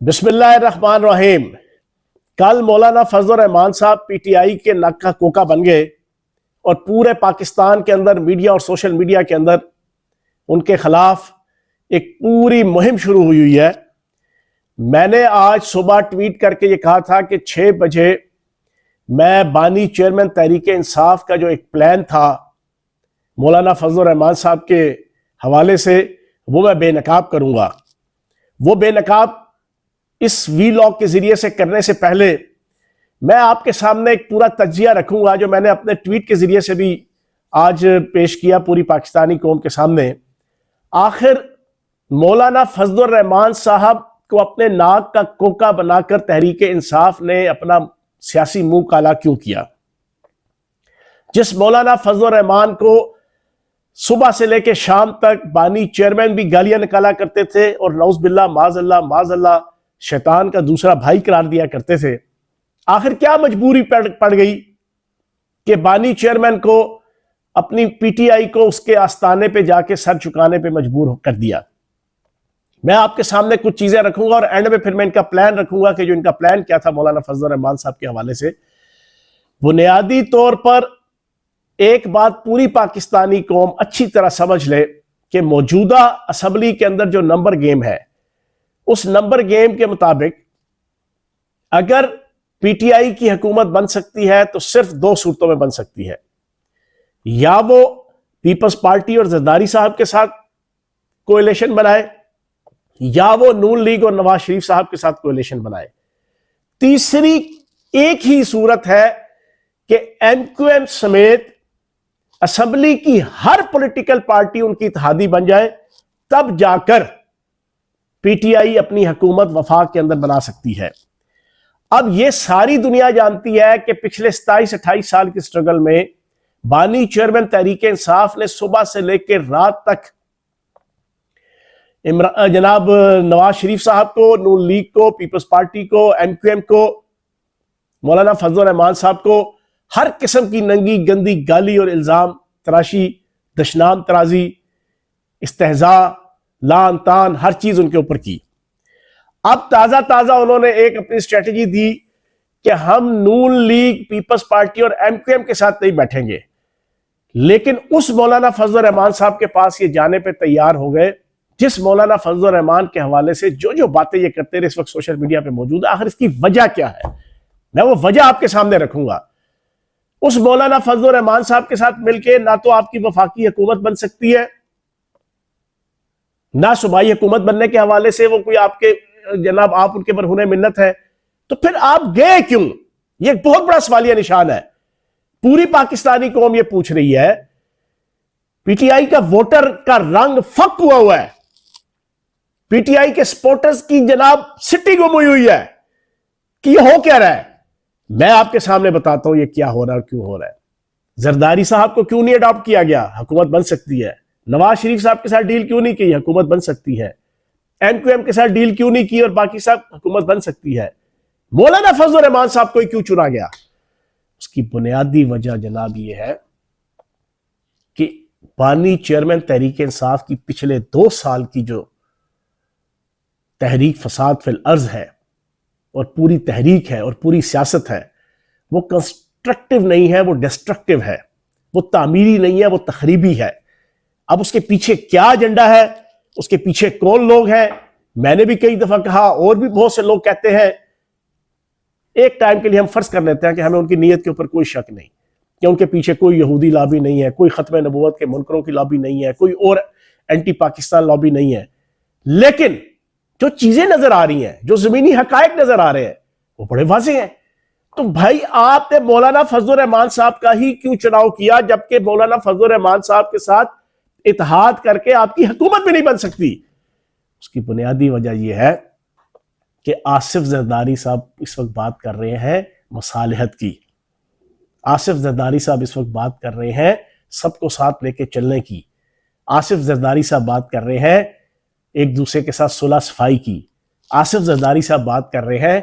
بسم اللہ الرحمن الرحیم۔ کل مولانا فضل الرحمان صاحب پی ٹی آئی کے نک کا کوکا بن گئے اور پورے پاکستان کے اندر میڈیا اور سوشل میڈیا کے اندر ان کے خلاف ایک پوری مہم شروع ہوئی ہے۔ میں نے آج صبح ٹویٹ کر کے یہ کہا تھا کہ 6 بجے میں بانی چیئرمین تحریک انصاف کا جو ایک پلان تھا مولانا فضل الرحمان صاحب کے حوالے سے وہ میں بے نقاب کروں گا۔ وہ بے نقاب اس وی لاگ کے ذریعے سے کرنے سے پہلے میں آپ کے سامنے ایک پورا تجزیہ رکھوں گا جو میں نے اپنے ٹویٹ کے ذریعے سے بھی آج پیش کیا پوری پاکستانی قوم کے سامنے۔ آخر مولانا فضل الرحمان صاحب کو اپنے ناک کا کوکا بنا کر تحریک انصاف نے اپنا سیاسی منہ کالا کیوں کیا؟ جس مولانا فضل الرحمان کو صبح سے لے کے شام تک بانی چیئرمین بھی گالیاں نکالا کرتے تھے اور نعوذ باللہ معاذ اللہ شیطان کا دوسرا بھائی قرار دیا کرتے تھے، آخر کیا مجبوری پڑ گئی کہ بانی چیئرمین کو اپنی پی ٹی آئی کو اس کے آستانے پہ جا کے سر چکانے پہ مجبور کر دیا؟ میں آپ کے سامنے کچھ چیزیں رکھوں گا اور اینڈ میں پھر میں ان کا پلان رکھوں گا کہ جو ان کا پلان کیا تھا مولانا فضل الرحمان صاحب کے حوالے سے۔ بنیادی طور پر ایک بات پوری پاکستانی قوم اچھی طرح سمجھ لے کہ موجودہ اسمبلی کے اندر جو نمبر گیم ہے، اس نمبر گیم کے مطابق اگر پی ٹی آئی کی حکومت بن سکتی ہے تو صرف 2 صورتوں میں بن سکتی ہے، یا وہ پیپلز پارٹی اور زرداری صاحب کے ساتھ کوئلیشن بنائے، یا وہ نون لیگ اور نواز شریف صاحب کے ساتھ کوئلیشن بنائے۔ تیسری ایک ہی صورت ہے کہ ایم کیو ایم سمیت اسمبلی کی ہر پولیٹیکل پارٹی ان کی اتحادی بن جائے، تب جا کر پی ٹی آئی اپنی حکومت وفاق کے اندر بنا سکتی ہے۔ اب یہ ساری دنیا جانتی ہے کہ پچھلے 27-28 سال کی سٹرگل میں بانی چیئرمین تحریک انصاف نے صبح سے لے کے رات تک جناب نواز شریف صاحب کو، نون لیگ کو، پیپلز پارٹی کو، ایم کیو ایم کو، مولانا فضل الرحمان صاحب کو ہر قسم کی ننگی گندی گالی اور الزام تراشی، دشنام ترازی، استہزاء، لعن طعن، ہر چیز ان کے اوپر کی۔ اب تازہ انہوں نے ایک اپنی اسٹریٹجی دی کہ ہم نون لیگ، پیپلز پارٹی اور ایم کیو ایم کے ساتھ نہیں بیٹھیں گے، لیکن اس مولانا فضل الرحمان صاحب کے پاس یہ جانے پہ تیار ہو گئے جس مولانا فضل الرحمان کے حوالے سے جو باتیں یہ کرتے رہے اس وقت سوشل میڈیا پہ موجود ہے۔ آخر اس کی وجہ کیا ہے؟ میں وہ وجہ آپ کے سامنے رکھوں گا۔ اس مولانا فضل الرحمان صاحب کے ساتھ مل کے نہ تو آپ کی وفاقی حکومت بن سکتی ہے، نہ صوبائی حکومت بننے کے حوالے سے وہ کوئی آپ کے جناب آپ ان کے برہون منت ہے، تو پھر آپ گئے کیوں؟ یہ ایک بہت بڑا سوالیہ نشان ہے۔ پوری پاکستانی قوم یہ پوچھ رہی ہے۔ پی ٹی آئی کا ووٹر کا رنگ فک ہوا ہے، پی ٹی آئی کے سپورٹرز کی جناب سٹی گم ہوئی ہے کہ یہ ہو کیا رہا ہے۔ میں آپ کے سامنے بتاتا ہوں یہ کیا ہو رہا ہے اور کیوں ہو رہا ہے۔ زرداری صاحب کو کیوں نہیں اڈاپٹ کیا گیا؟ حکومت بن سکتی ہے۔ نواز شریف صاحب کے ساتھ ڈیل کیوں نہیں کی؟ حکومت بن سکتی ہے۔ ایم کیو ایم کے ساتھ ڈیل کیوں نہیں کی اور باقی صاحب حکومت بن سکتی ہے؟ مولانا فضل الرحمان صاحب کو کیوں چنا گیا؟ اس کی بنیادی وجہ جناب یہ ہے کہ بانی چیئرمین تحریک انصاف کی پچھلے 2 سال کی جو تحریک فساد فی الارض ہے اور پوری تحریک ہے اور پوری سیاست ہے، وہ کنسٹرکٹیو نہیں ہے، وہ ڈسٹرکٹیو ہے، وہ تعمیری نہیں ہے، وہ تخریبی ہے۔ اب اس کے پیچھے کیا ایجنڈا ہے، اس کے پیچھے کون لوگ ہیں؟ میں نے بھی کئی دفعہ کہا اور بھی بہت سے لوگ کہتے ہیں۔ ایک ٹائم کے لیے ہم فرض کر لیتے ہیں کہ ہمیں ان کی نیت کے اوپر کوئی شک نہیں، کہ ان کے پیچھے کوئی یہودی لابی نہیں ہے، کوئی ختم نبوت کے منکروں کی لابی نہیں ہے، کوئی اور اینٹی پاکستان لابی نہیں ہے، لیکن جو چیزیں نظر آ رہی ہیں، جو زمینی حقائق نظر آ رہے ہیں، وہ بڑے واضح ہیں۔ تو بھائی آپ نے مولانا فضل الرحمان صاحب کا ہی کیوں چناؤ کیا جبکہ مولانا فضل الرحمان صاحب کے ساتھ اتحاد کر کے آپ کی حکومت بھی نہیں بن سکتی؟ اس کی بنیادی وجہ یہ ہے کہ آصف زرداری صاحب اس وقت بات کر رہے ہیں مصالحت کی، آصف زرداری صاحب اس وقت بات کر رہے ہیں سب کو ساتھ لے کے چلنے کی، آصف زرداری صاحب بات کر رہے ہیں ایک دوسرے کے ساتھ صلح صفائی کی، آصف زرداری صاحب بات کر رہے ہیں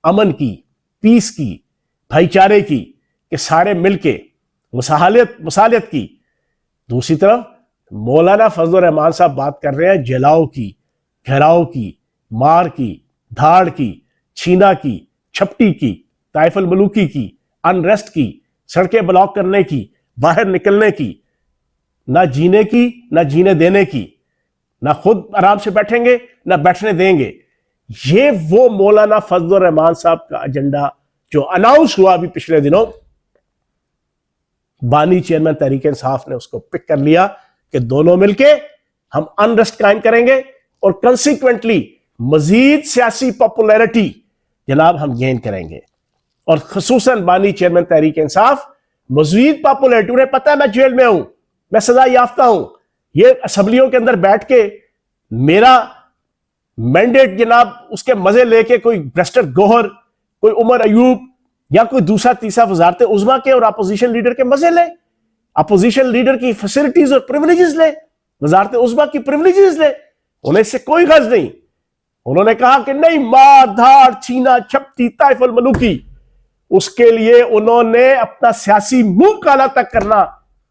امن کی، پیس کی، بھائی چارے کی، کہ سارے مل کے مصالحت کی۔ دوسری طرف مولانا فضل الرحمان صاحب بات کر رہے ہیں جلاؤ کی، گھیراؤ کی، مار کی، دھاڑ کی, چھینا کی, چھپٹی کی, طائف الملوکی کی, انریسٹ کی, سڑکیں بلاک کرنے کی, باہر نکلنے کی, نہ جینے کی نہ جینے دینے کی, نہ خود آرام سے بیٹھیں گے نہ بیٹھنے دیں گے. یہ وہ مولانا فضل الرحمان صاحب کا ایجنڈا جو اناؤنس ہوا ابھی پچھلے دنوں, بانی چیئرمین تحریک انصاف نے اس کو پک کر لیا کہ دونوں مل کے ہم انریسٹ قائم کریں گے اور کنسیکوینٹلی مزید سیاسی پاپولیرٹی جناب ہم گین کریں گے. اور خصوصاً بانی چیئرمین تحریک انصاف مزید پاپولیرٹی, انہیں پتہ ہے میں جیل میں ہوں, میں سزا یافتہ ہوں, یہ اسمبلیوں کے اندر بیٹھ کے میرا مینڈیٹ جناب اس کے مزے لے کے کوئی برسٹر گوہر, کوئی عمر ایوب یا کوئی دوسرا تیسرا وزارت عظمیٰ کے اور اپوزیشن لیڈر کے مزے لے, اپوزیشن لیڈر کی فیسلٹیز اور پریولیجز لے, وزارت عظمیٰ کی پریولیجز لے, انہیں اس سے کوئی غرض نہیں. انہوں نے کہا کہ نہیں, مار دھاڑ چھینا چھپٹی طائف الملوکی, اس کے لیے انہوں نے اپنا سیاسی منہ کالا تک کرنا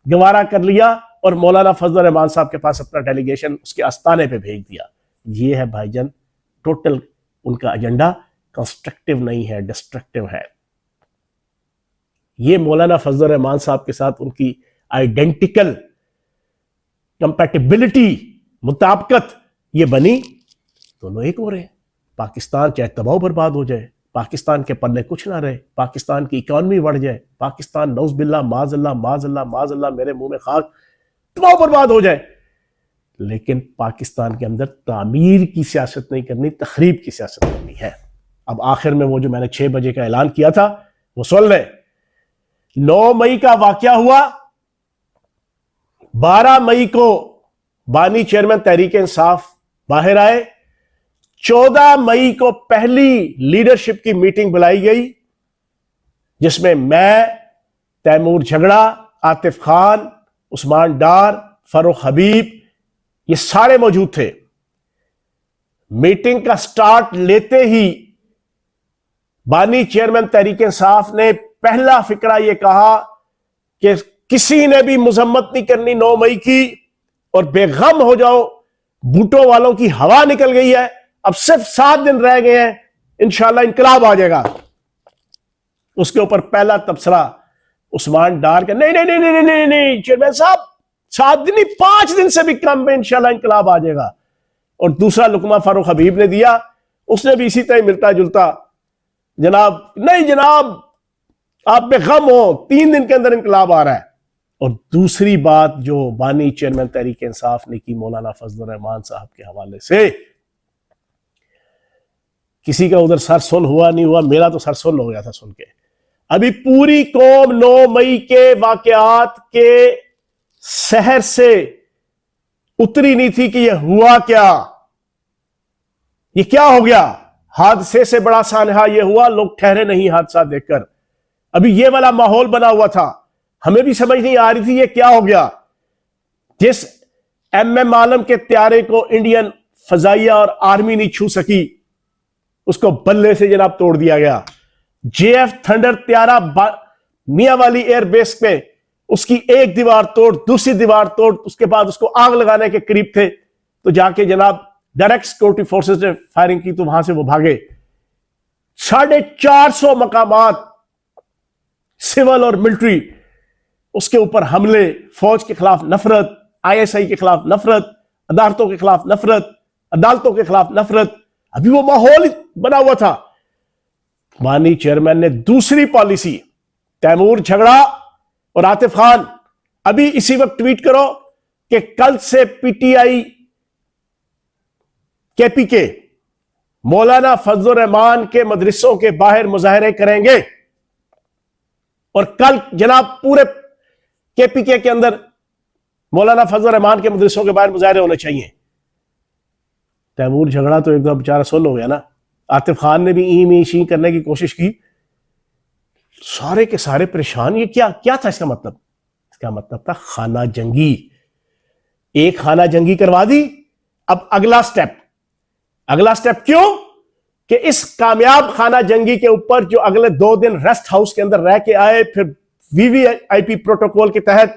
گوارا کر لیا اور مولانا فضل الرحمان صاحب کے پاس اپنا ڈیلیگیشن اس کے آستانے پہ بھیج دیا. یہ ہے بھائی جان ٹوٹل ان کا ایجنڈا, کنسٹرکٹیو نہیں ہے, ڈسٹرکٹیو ہے. یہ مولانا فضل الرحمان صاحب کے ساتھ ان کی آئیڈینٹیکل کمپیٹیبلٹی, مطابقت یہ بنی, دونوں ایک ہو رہے ہیں. پاکستان چاہے تباہ و برباد ہو جائے, پاکستان کے پلے کچھ نہ رہے, پاکستان کی اکانومی بڑھ جائے, پاکستان نعوذ باللہ معاذ اللہ معاذ اللہ معاذ اللہ میرے منہ میں خاک, تباہ و برباد ہو جائے, لیکن پاکستان کے اندر تعمیر کی سیاست نہیں کرنی, تخریب کی سیاست کرنی ہے. اب آخر میں وہ جو میں نے 6 بجے کا اعلان کیا تھا وہ سن لیں. 9 مئی کا واقعہ ہوا, 12 مئی کو بانی چیئرمین تحریک انصاف باہر آئے, 14 مئی کو پہلی لیڈرشپ کی میٹنگ بلائی گئی جس میں تیمور جھگڑا, عاطف خان, عثمان ڈار, فاروق حبیب, یہ سارے موجود تھے. میٹنگ کا سٹارٹ لیتے ہی بانی چیئرمین تحریک انصاف نے پہلا فقرہ یہ کہا کہ کسی نے بھی مذمت نہیں کرنی 9 مئی کی, اور بے غم ہو جاؤ, بھوٹو والوں کی ہوا نکل گئی ہے, اب صرف 7 دن رہ گئے ہیں, انشاءاللہ انقلاب آ جائے گا. اس کے اوپر پہلا تبصرہ عثمان ڈار کا, نہیں نہیں نہیں نہیں نہیں چیئرمین صاحب 7 دن نہیں 5 دن سے بھی کم میں انشاءاللہ انقلاب آ جائے گا. اور دوسرا لقمہ فاروق حبیب نے دیا, اس نے بھی اسی طرح ملتا جلتا, جناب نہیں جناب آپ بے غم ہو, 3 دن کے اندر انقلاب آ رہا ہے. اور دوسری بات جو بانی چیئرمین تحریک انصاف نے کی مولانا فضل الرحمان صاحب کے حوالے سے, کسی کا ادھر سر سن ہوا نہیں ہوا, میرا تو سر سن ہو گیا تھا سن کے. ابھی پوری قوم 9 مئی کے واقعات کے سحر سے اتری نہیں تھی کہ یہ ہوا کیا, یہ کیا ہو گیا. حادثے سے بڑا سانحہ یہ ہوا, لوگ ٹھہرے نہیں حادثہ دیکھ کر. ابھی یہ والا ماحول بنا ہوا تھا, ہمیں بھی سمجھ نہیں آ رہی تھی یہ کیا ہو گیا. جس ایم عالم کے طیارے کو انڈین فضائیہ اور آرمی نہیں چھو سکی, اس کو بلے سے جناب توڑ دیا گیا. JF تھنڈر طیارہ میاں والی ایئر بیس پہ, اس کی ایک دیوار توڑ, دوسری دیوار توڑ, اس کے بعد اس کو آگ لگانے کے قریب تھے تو جا کے جناب ڈائریکٹ سیکورٹی فورسز نے فائرنگ کی تو وہاں سے وہ بھاگے. 450 مقامات سول اور ملٹری, اس کے اوپر حملے, فوج کے خلاف نفرت, ISI کے خلاف نفرت, عدالتوں کے خلاف نفرت, عدالتوں کے خلاف نفرت. ابھی وہ ماحول بنا ہوا تھا. بانی چیئرمین نے دوسری پالیسی, تیمور جھگڑا اور عاطف خان, ابھی اسی وقت ٹویٹ کرو کہ کل سے PTI KPK مولانا فضل الرحمان کے مدرسوں کے باہر مظاہرے کریں گے, اور کل جناب پورے KPK کے اندر مولانا فضل الرحمان کے مدرسوں کے باہر مظاہرے ہونے چاہیے. تیمور جھگڑا تو ایک دم بیچارہ سن ہو گیا نا. عاطف خان نے بھی می شی کرنے کی کوشش کی, سارے کے سارے پریشان. یہ کیا تھا اس کا مطلب؟ اس کا مطلب تھا خانہ جنگی. ایک خانہ جنگی کروا دی, اب اگلا سٹیپ کیوں کہ اس کامیاب خانہ جنگی کے اوپر جو اگلے 2 دن ریسٹ ہاؤس کے اندر رہ کے آئے, پھر VVIP پروٹوکول کے تحت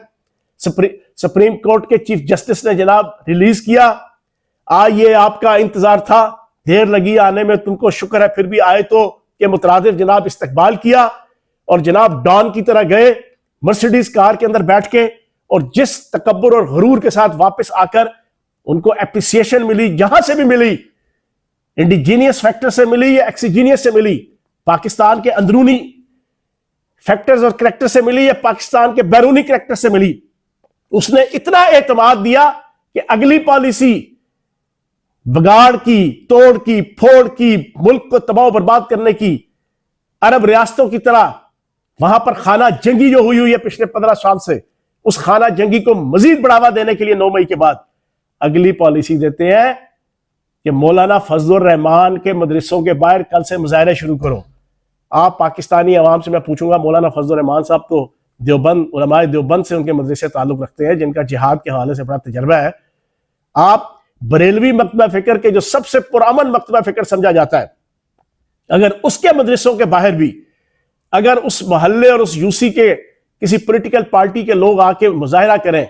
سپریم کورٹ کے چیف جسٹس نے جناب ریلیز کیا. یہ آپ کا انتظار تھا, دیر لگی آنے میں، تم کو شکر ہے پھر بھی آئے تو، کہ مترادف جناب استقبال کیا اور جناب ڈان کی طرح گئے مرسیڈیز کار کے اندر بیٹھ کے، اور جس تکبر اور غرور کے ساتھ واپس آ کر ان کو اپریسیشن ملی، جہاں سے بھی ملی، انڈیجینئس فیکٹر سے ملی یا ایکسیجینئس سے ملی، پاکستان کے اندرونی فیکٹرز اور کریکٹر سے ملی یا پاکستان کے بیرونی کریکٹر سے ملی، اس نے اتنا اعتماد دیا کہ اگلی پالیسی بگاڑ کی، توڑ کی، پھوڑ کی، ملک کو تباہ و برباد کرنے کی، عرب ریاستوں کی طرح وہاں پر خانہ جنگی جو ہوئی ہے پچھلے 15 سال سے، اس خانہ جنگی کو مزید بڑھاوا دینے کے لیے 9 مئی کے بعد اگلی پالیسی دیتے ہیں کہ مولانا فضل الرحمان کے مدرسوں کے باہر کل سے مظاہرے شروع کرو۔ آپ پاکستانی عوام سے میں پوچھوں گا، مولانا فضل الرحمان صاحب تو دیوبند، علماء دیوبند سے ان کے مدرسے تعلق رکھتے ہیں، جن کا جہاد کے حوالے سے بڑا تجربہ ہے۔ آپ بریلوی مکتبہ فکر کے جو سب سے پرامن مکتبہ فکر سمجھا جاتا ہے، اگر اس کے مدرسوں کے باہر بھی اگر اس محلے اور اس یوسی کے کسی پولیٹیکل پارٹی کے لوگ آ کے مظاہرہ کریں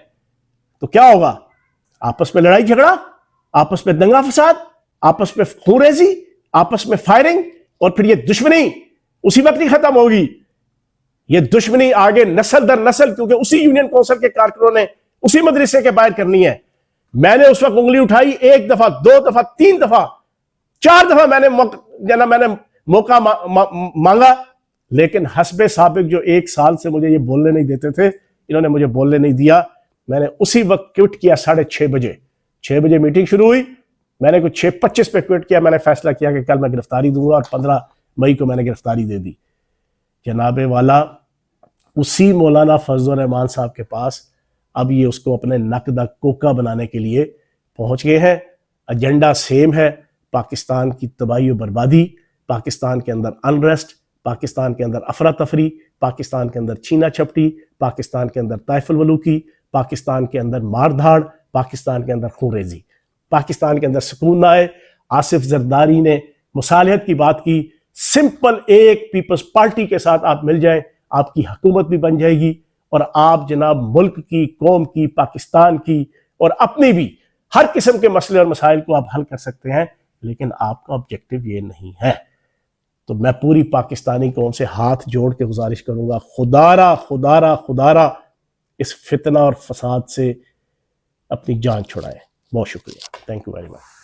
تو کیا ہوگا؟ آپس میں لڑائی جھگڑا، آپس میں دنگا فساد، آپس میں خون ریزی، آپس میں فائرنگ، اور پھر یہ دشمنی اسی وقت ہی ختم ہوگی۔ یہ دشمنی آگے نسل در نسل، کیونکہ اسی یونین کونسل کے کارکنوں نے اسی مدرسے کے باہر کرنی ہے۔ میں نے اس وقت انگلی اٹھائی 1 دفعہ، 2 دفعہ، 3 دفعہ، 4 دفعہ میں نے موقع مانگا، لیکن حسب سابق جو 1 سال سے مجھے یہ بولنے نہیں دیتے تھے، انہوں نے مجھے بولنے نہیں دیا۔ میں نے اسی وقت کوئٹ کیا 6:30 بجے، 6 بجے میٹنگ شروع ہوئی، میں نے کچھ 6:25 پہ کوئٹ کیا۔ میں نے فیصلہ کیا کہ کل میں گرفتاری دوں گا، اور 15 مئی کو میں نے گرفتاری دے دی۔ جناب والا اسی مولانا فضل الرحمان صاحب کے پاس اب یہ اس کو اپنے نک دا کوکا بنانے کے لیے پہنچ گئے ہیں۔ ایجنڈا سیم ہے، پاکستان کی تباہی و بربادی، پاکستان کے اندر انریسٹ، پاکستان کے اندر افراتفری، پاکستان کے اندر چھینا چھپٹی، پاکستان کے اندر طائف الولوکی، پاکستان کے اندر مار دھاڑ، پاکستان کے اندر خون ریزی، پاکستان کے اندر سکون نہ آئے۔ آصف زرداری نے مصالحت کی بات کی، سمپل ایک پیپلز پارٹی کے ساتھ آپ مل جائیں، آپ کی حکومت بھی بن جائے گی، اور آپ جناب ملک کی، قوم کی، پاکستان کی اور اپنی بھی ہر قسم کے مسئلے اور مسائل کو آپ حل کر سکتے ہیں۔ لیکن آپ کا آبجیکٹو یہ نہیں ہے۔ تو میں پوری پاکستانی قوم سے ہاتھ جوڑ کے گزارش کروں گا، خدارا اس فتنہ اور فساد سے اپنی جان چھڑائیں۔ بہت شکریہ، تھینک یو ویری مچ۔